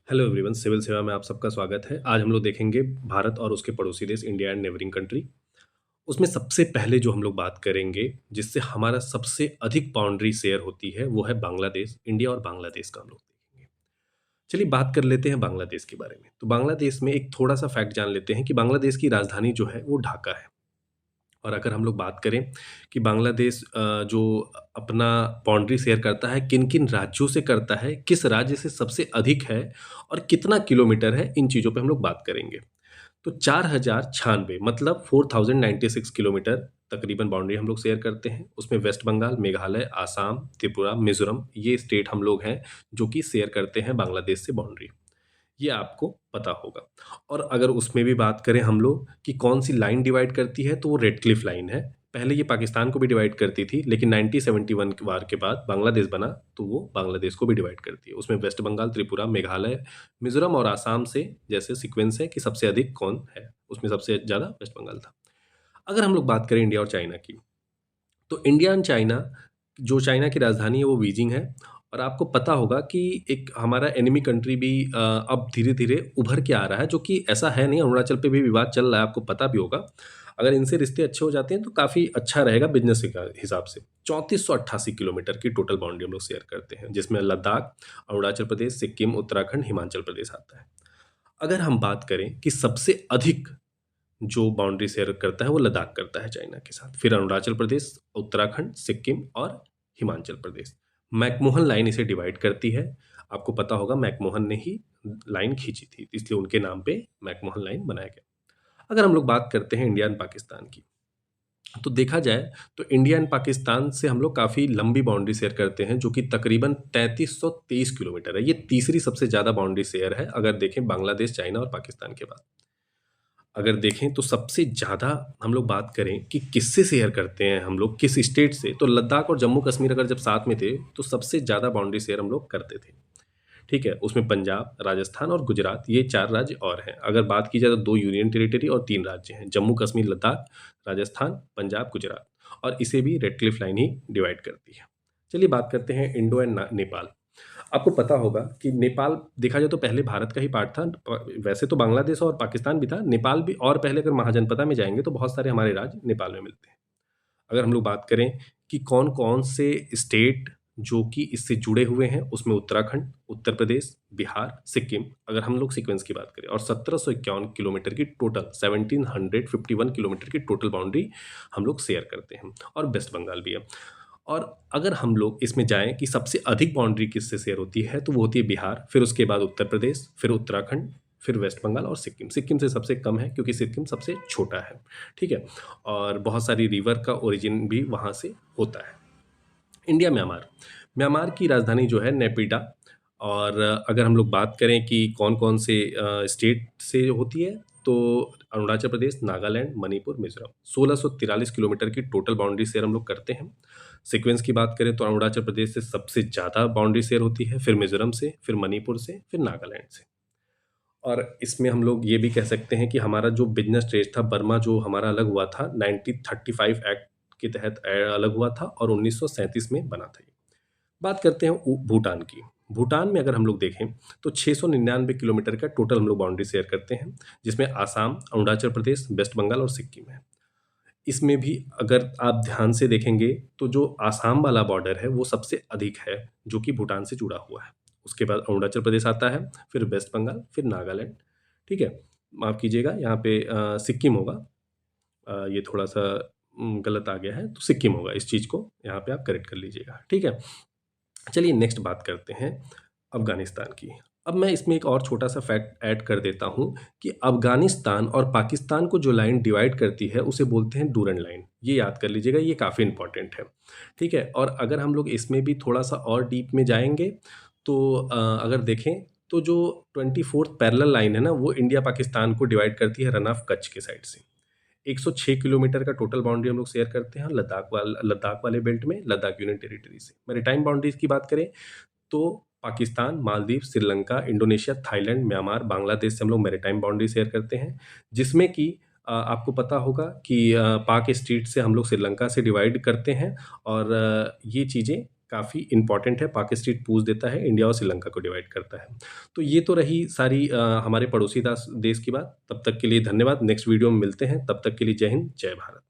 Hello everyone, civil सेवा में आप सबका स्वागत है। आज हम लोग देखेंगे भारत और उसके पड़ोसी देश इंडिया एंड नेबरिंग कंट्री। उसमें सबसे पहले जो हम लोग बात करेंगे, जिससे हमारा सबसे अधिक बाउंड्री शेयर होती है, वो है बांग्लादेश। इंडिया और बांग्लादेश का हम लोग देखेंगे। चलिए बात कर लेते हैं बांग्लादेश के बारे में। तो बांग्लादेश में एक थोड़ा-सा फैक्ट जान लेते हैं कि बांग्लादेश की राजधानी जो है, वो ढाका है। और अगर हम लोग बात करें कि बांग्लादेश जो अपना बाउंड्री शेयर करता है, किन-किन राज्यों से करता है, किस राज्य से सबसे अधिक है और कितना किलोमीटर है, इन चीज़ों पे हम लोग बात करेंगे। तो 4096 मतलब 4096 किलोमीटर तकरीबन बाउंड्री हम लोग शेयर करते हैं। उसमें वेस्ट बंगाल, मेघालय, आसाम, त्रिपुरा, मिज़ोरम ये स्टेट हम लोग हैं, जो कि शेयर करते हैं बांग्लादेश से बाउंड्री। ये आपको पता होगा। और अगर उसमें भी बात करें हम लोग कि कौन-सी लाइन डिवाइड करती है, तो वो रेड क्लिफ लाइन है। पहले ये पाकिस्तान को भी डिवाइड करती थी, लेकिन 1971 के वार के बाद बांग्लादेश बना, तो वो बांग्लादेश को भी डिवाइड करती है। उसमें वेस्ट बंगाल, त्रिपुरा, मेघालय, मिज़ोरम और आसाम से जैसे सीक्वेंस है कि सबसे अधिक कौन है, उसमें सबसे ज़्यादा वेस्ट बंगाल था। अगर हम लोग बात करें इंडिया और चाइना की, तो इंडिया एंड चाइना, जो चाइना की राजधानी है वो बीजिंग है। और आपको पता होगा कि एक हमारा एनिमी कंट्री भी अब धीरे-धीरे उभर के आ रहा है, जो कि ऐसा है नहीं, अरुणाचल पे भी विवाद चल रहा है, आपको पता भी होगा। अगर इनसे रिश्ते अच्छे हो जाते हैं तो काफ़ी अच्छा रहेगा बिज़नेस का हिसाब से। 3488 किलोमीटर की टोटल बाउंड्री हम लोग शेयर करते हैं, जिसमें लद्दाख, अरुणाचल प्रदेश, सिक्किम, उत्तराखंड, हिमाचल प्रदेश आता है। अगर हम बात करें कि सबसे अधिक जो बाउंड्री शेयर करता है वो लद्दाख करता है चाइना के साथ। फिर अरुणाचल प्रदेश, उत्तराखंड, सिक्किम और हिमाचल प्रदेश। मैकमोहन लाइन इसे डिवाइड करती है। आपको पता होगा मैकमोहन ने ही लाइन खींची थी, इसलिए उनके नाम पे मैकमोहन लाइन बनाया गया। अगर हम लोग बात करते हैं इंडिया एंड पाकिस्तान की, तो देखा जाए तो इंडिया एंड पाकिस्तान से हम लोग काफ़ी लंबी बाउंड्री शेयर करते हैं, जो कि तकरीबन 3323 किलोमीटर है। ये तीसरी सबसे ज़्यादा बाउंड्री शेयर है, अगर देखें बांग्लादेश, चाइना और पाकिस्तान के बाद। अगर देखें तो सबसे ज़्यादा हम लोग बात करें कि किससे शेयर करते हैं हम लोग, किस स्टेट से, तो लद्दाख और जम्मू कश्मीर अगर जब साथ में थे, तो सबसे ज़्यादा बाउंड्री शेयर हम लोग करते थे। ठीक है? उसमें पंजाब, राजस्थान और गुजरात ये 4 राज्य और हैं। अगर बात की जाए तो 2 यूनियन टेरिटरी और 3 राज्य हैं, जम्मू कश्मीर, लद्दाख, राजस्थान, पंजाब, गुजरात। और इसे भी रेड क्लिफ लाइन ही डिवाइड करती है। चलिए बात करते हैं इंडो एंड नेपाल। आपको पता होगा कि नेपाल देखा जाए तो पहले भारत का ही पार्ट था। वैसे तो बांग्लादेश और पाकिस्तान भी था, नेपाल भी। और पहले अगर महाजनपदा में जाएँगे तो बहुत सारे हमारे राज्य नेपाल में मिलते हैं। अगर हम लोग बात करें कि कौन-कौन से स्टेट जो कि इससे जुड़े हुए हैं, उसमें उत्तराखंड, उत्तर प्रदेश, बिहार, सिक्किम, अगर हम लोग सीक्वेंस की बात करें, और 1751 किलोमीटर की टोटल 1751 किलोमीटर की टोटल बाउंड्री हम लोग शेयर करते हैं, और वेस्ट बंगाल भी है। और अगर हम लोग इसमें जाएँ कि सबसे अधिक बाउंड्री किससे शेयर होती है, तो वो होती है बिहार, फिर उसके बाद उत्तर प्रदेश, फिर उत्तराखंड, फिर वेस्ट बंगाल और सिक्किम। सिक्किम से सबसे कम है क्योंकि सिक्किम सबसे छोटा है, ठीक है? और बहुत सारी रिवर का ओरिजिन भी वहाँ से होता है। India Myanmar. म्यांमार की राजधानी जो है नेपिडा। और अगर हम लोग बात करें कि कौन-कौन से स्टेट से होती है, तो अरुणाचल प्रदेश, नागालैंड, मणिपुर, मिज़ोरम। 1643 किलोमीटर की टोटल बाउंड्री शेयर हम लोग करते हैं। सीक्वेंस की बात करें तो अरुणाचल प्रदेश से सबसे ज़्यादा बाउंड्री शेयर होती है, फिर मिज़ोरम से, फिर मणिपुर से, फिर नागालैंड से। और इसमें हम लोग ये भी कह सकते हैं कि हमारा जो बिज़नेस ट्रेड था, बर्मा जो हमारा अलग हुआ था 1935 एक्ट के तहत अलग हुआ था, और 1937 में बना था ये। बात करते हैं भूटान की। भूटान में अगर हम लोग देखें तो 699 किलोमीटर का टोटल हम लोग बाउंड्री शेयर करते हैं, जिसमें आसाम, अरुणाचल प्रदेश, वेस्ट बंगाल और सिक्किम है। इसमें भी अगर आप ध्यान से देखेंगे तो जो आसाम वाला बॉर्डर है वो सबसे अधिक है, जो कि भूटान से जुड़ा हुआ है। उसके बाद अरुणाचल प्रदेश आता है, फिर वेस्ट बंगाल, फिर नागालैंड, ठीक है? माफ़ कीजिएगा, यहाँ पे सिक्किम होगा। ये थोड़ा-सा गलत आ गया है, तो सिक्किम होगा, इस चीज़ को यहाँ पे आप करेक्ट कर लीजिएगा, ठीक है? चलिए नेक्स्ट बात करते हैं अफ़गानिस्तान की। अब मैं इसमें एक और छोटा-सा फैक्ट ऐड कर देता हूँ कि अफ़गानिस्तान और पाकिस्तान को जो लाइन डिवाइड करती है, उसे बोलते हैं डूरन लाइन। ये याद कर लीजिएगा, ये काफ़ी इम्पोर्टेंट है, ठीक है? और अगर हम लोग इसमें भी थोड़ा-सा और डीप में जाएँगे, तो अगर देखें तो जो 24th पैरेलल लाइन है ना, वो इंडिया-पाकिस्तान को डिवाइड करती है रन ऑफ कच्छ के साइड से। 106 किलोमीटर का टोटल बाउंड्री हम लोग शेयर करते हैं लद्दाख वाले बेल्ट में, लद्दाख यूनियन टेरिटरी से। मैरीटाइम बाउंड्रीज़ की बात करें तो Pakistan, Maldives, Sri Lanka, Indonesia, Thailand, Myanmar, Bangladesh से हम लोग मैरीटाइम बाउंड्री शेयर करते हैं, जिसमें कि आपको पता होगा कि पाक स्ट्रीट से हम लोग श्रीलंका से डिवाइड करते हैं। और ये चीज़ें काफ़ी इम्पोर्टेंट है। पाक स्ट्रीट पूछ देता है, इंडिया और श्रीलंका को डिवाइड करता है। तो ये तो रही सारी हमारे पड़ोसी दास देश की बात। तब तक के लिए धन्यवाद। नेक्स्ट वीडियो में मिलते हैं। तब तक के लिए जय हिंद, जय भारत।